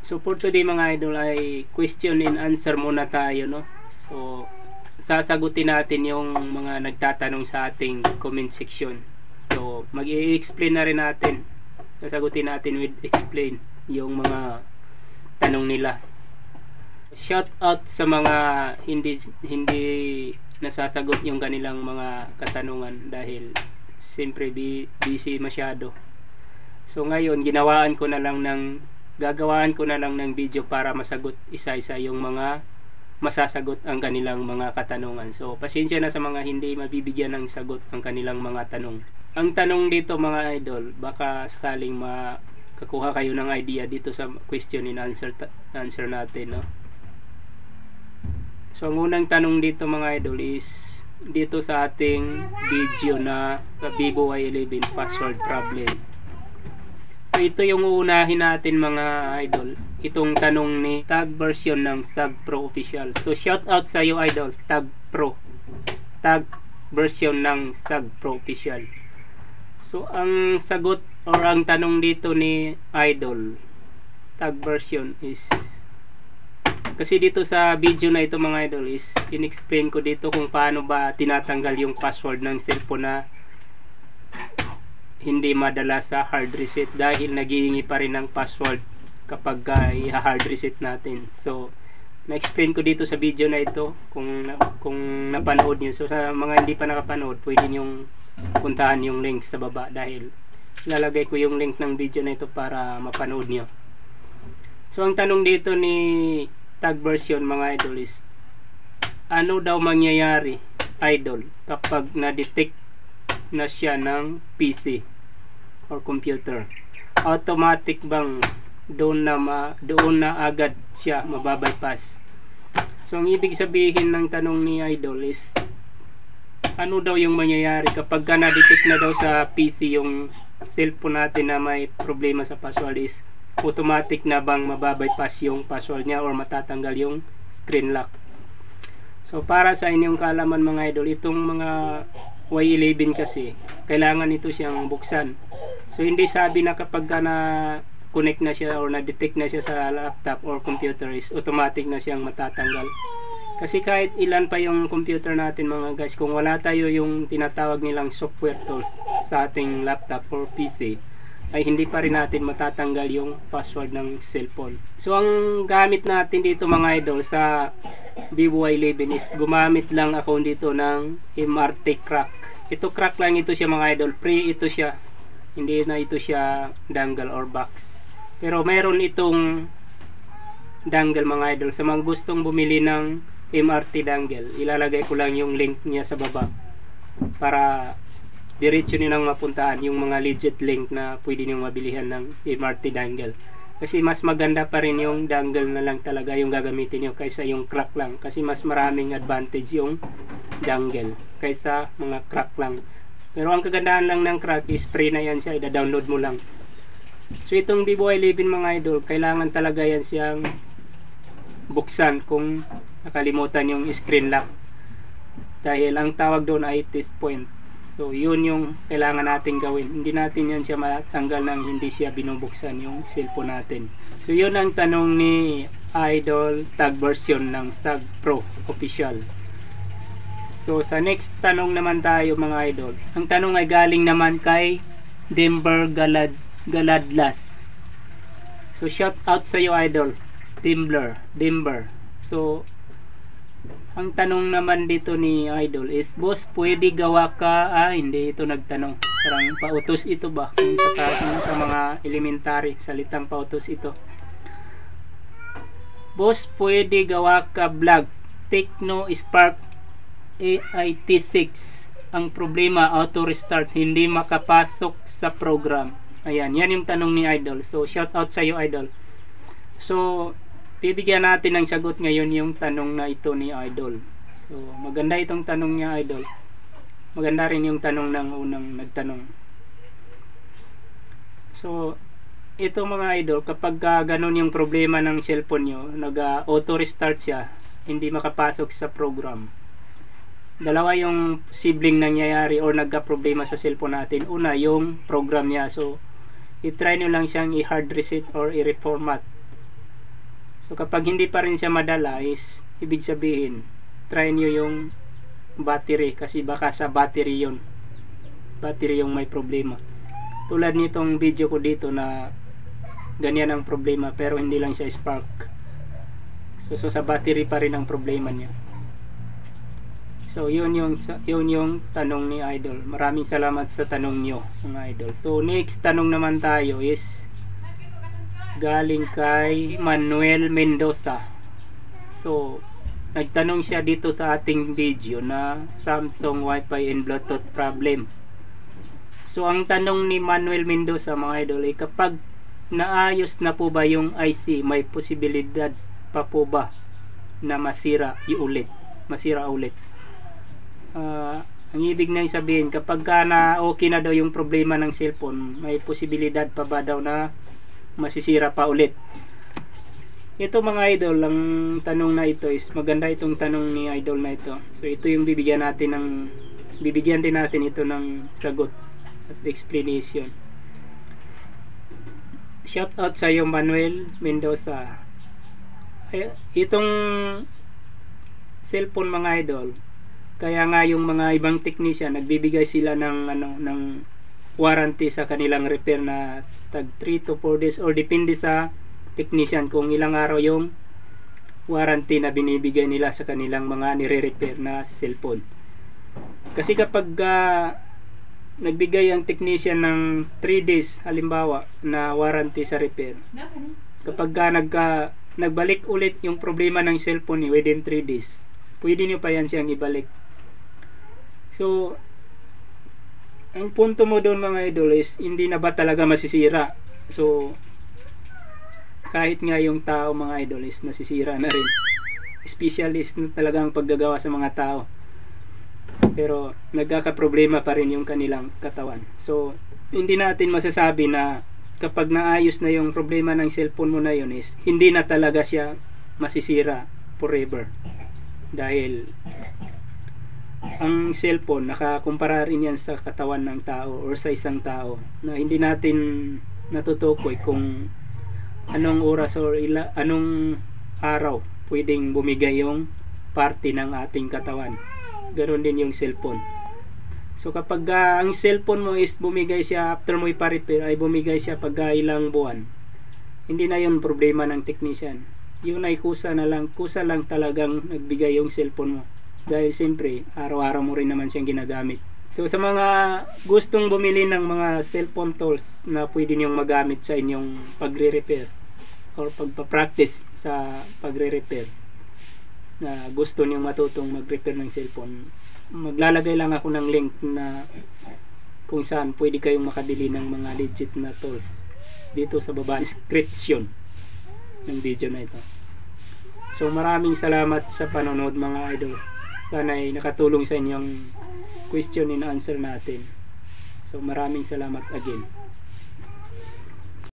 So for today mga idol ay question and answer muna tayo, no? So sasagutin natin yung mga nagtatanong sa ating comment section. So mag-i-explain na rin natin. Sasagutin natin with explain yung mga tanong nila. Shout out sa mga hindi nasasagot yung kanilang mga katanungan dahil siyempre busy masyado. So ngayon gagawaan ko na lang ng video para masagot isa-isa yung mga masasagot ang kanilang mga katanungan. So pasensya na sa mga hindi mabibigyan ng sagot ang kanilang mga tanong. Ang tanong dito mga idol, baka sakaling makakuha kayo ng idea dito sa question and answer natin, no? So ang unang tanong dito mga idol is dito sa ating video na Vivo Y11 password problem. So ito yung uunahin natin mga idol. Itong tanong ni Tag version ng Sag Pro Official. So shout out sa iyo idol, Tag Pro. Tag version ng Sag Pro Official. So ang sagot or ang tanong dito ni idol Tag version is, kasi dito sa video na ito mga idol is in-explain ko dito kung paano ba tinatanggal yung password ng cellphone na hindi madala sa hard reset dahil naghihingi pa rin ng password kapag i-hard reset natin. So na-explain ko dito sa video na ito kung napanood nyo. So sa mga hindi pa nakapanood, pwede nyong puntahan yung link sa baba dahil lalagay ko yung link ng video na ito para mapanood nyo. So ang tanong dito ni Tag version mga idol is, ano daw mangyayari idol kapag na-detect na siya ng PC or computer? Automatic bang doon na agad siya mababypass? So ang ibig sabihin ng tanong ni idol is, ano daw yung mangyayari kapag na-detect na daw sa PC yung cellphone natin na may problema sa password, is automatic na bang mababypass yung password niya or matatanggal yung screen lock? So para sa inyong kaalaman mga idol, itong mga Y11 kasi kailangan ito siyang buksan. So hindi sabi na kapag na connect na siya or na-detect na siya sa laptop or computer is automatic na siyang matatanggal. Kasi kahit ilan pa yung computer natin mga guys, kung wala tayo yung tinatawag nilang software tools sa ating laptop or PC, ay hindi pa rin natin matatanggal yung password ng cellphone. So ang gamit natin dito mga idol sa Vivo Y11 is gumamit lang ako dito ng MRT crack. Ito crack lang ito siya mga idol, free ito siya, hindi na ito siya dongle or box. Pero mayroon itong dongle mga idol. Sa mga gustong bumili ng MRT dongle, ilalagay ko lang yung link niya sa baba para diretso niyo nang mapuntahan yung mga legit link na pwede niyo mabilihan ng MRT dongle. Kasi mas maganda pa rin yung dongle na lang talaga yung gagamitin niyo kaysa yung crack lang, kasi mas maraming advantage yung dongle kaysa mga crack lang. Pero ang kagandahan lang ng crack is free na yan siya, i-download mo lang. So itong Vivo Y11 mga idol, kailangan talaga yan siyang buksan kung nakalimutan yung screen lock, dahil ang tawag doon ay test point. So yun yung kailangan natin gawin. Hindi natin yan siya matanggal nang hindi siya binubuksan yung cellphone natin. So yun ang tanong ni idol Tag version ng Sag Pro Official. So sa next tanong naman tayo mga idol. Ang tanong ay galing naman kay Denver Galadlas. So shout out sa iyo idol Denver. So ang tanong naman dito ni idol is, boss, pwede gawa ka, hindi ito nagtanong, parang pautos ito ba, kung sa mga elementary, salitang pautos ito. Boss, pwede gawa ka vlog Tecno Spark AIT6, ang problema auto restart, hindi makapasok sa program. Ayan, yan yung tanong ni idol. So shout out sa iyo idol. So bibigyan natin ng sagot ngayon yung tanong na ito ni idol. So maganda itong tanong niya idol. Maganda rin yung tanong ng unang nagtanong. So ito mga idol, kapag ganun yung problema ng cellphone nyo, nag-auto restart siya, hindi makapasok sa program, dalawa yung sibling nangyayari or nagka-problema sa cellphone natin. Una, yung program niya. So i-try nyo lang siyang i-hard reset or i-reformat So kapag hindi pa rin siya madala is ibig sabihin try nyo yung battery, kasi baka sa battery yung may problema. Tulad nitong video ko dito na ganyan ang problema pero hindi lang siya spark. So sa battery pa rin ang problema niya. So yun yung tanong ni Idol. Maraming salamat sa tanong niyo mga Idol. So next tanong naman tayo is galing kay Manuel Mendoza. So nagtanong siya dito sa ating video na Samsung Wi-Fi and Bluetooth problem. So ang tanong ni Manuel Mendoza mga Idol ay kapag naayos na po ba yung IC, may posibilidad pa po ba na masira ulit? Ang ibig nang sabihin, kapag na okay na daw yung problema ng cellphone, may posibilidad pa ba daw na masisira pa ulit? Ito mga Idol, ang tanong na ito is maganda itong tanong ni Idol na ito. So ito yung bibigyan din natin ito ng sagot at explanation. Shout out sa iyo Manuel Mendoza. Itong cellphone mga Idol, kaya nga yung mga ibang technician nagbibigay sila ng warranty sa kanilang repair na tag 3 to 4 days or depende sa technician kung ilang araw yung warranty na binibigay nila sa kanilang mga nire-repair na cellphone. Kasi kapag nagbigay ang technician ng 3 days halimbawa na warranty sa repair, kapag nagbalik ulit yung problema ng cellphone within 3 days, pwede nyo pa yan siyang ibalik. So ang punto mo doon mga Idol is hindi na ba talaga masisira? So kahit nga yung tao mga Idol is nasisira na rin. Specialist na talagang paggagawa sa mga tao, pero nagkakaproblema pa rin yung kanilang katawan. So hindi natin masasabi na kapag naayos na yung problema ng cellphone mo na yun is hindi na talaga siya masisira forever, dahil ang cellphone nakakumpara rin yan sa katawan ng tao or sa isang tao na hindi natin natutukoy kung anong oras or anong araw pwedeng bumigay yung parte ng ating katawan. Ganon din yung cellphone. So kapag ang cellphone mo is bumigay siya after mo ipa-repair, ay bumigay siya pag ilang buwan, hindi na yun problema ng technician. Yun ay kusa lang talagang nagbigay yung cellphone mo, dahil siyempre araw-araw mo rin naman siyang ginagamit. So sa mga gustong bumili ng mga cellphone tools na pwede niyong magamit sa inyong pagre-repair or pagpa-practice sa pagre-repair, na gusto niyong matutong mag-repair ng cellphone, maglalagay lang ako ng link na kung saan pwede kayong makabili ng mga legit na tools dito sa baba description ng video na ito. So maraming salamat sa panonood mga Idol. Sana ay nakatulong sa inyong question and answer natin. So maraming salamat again.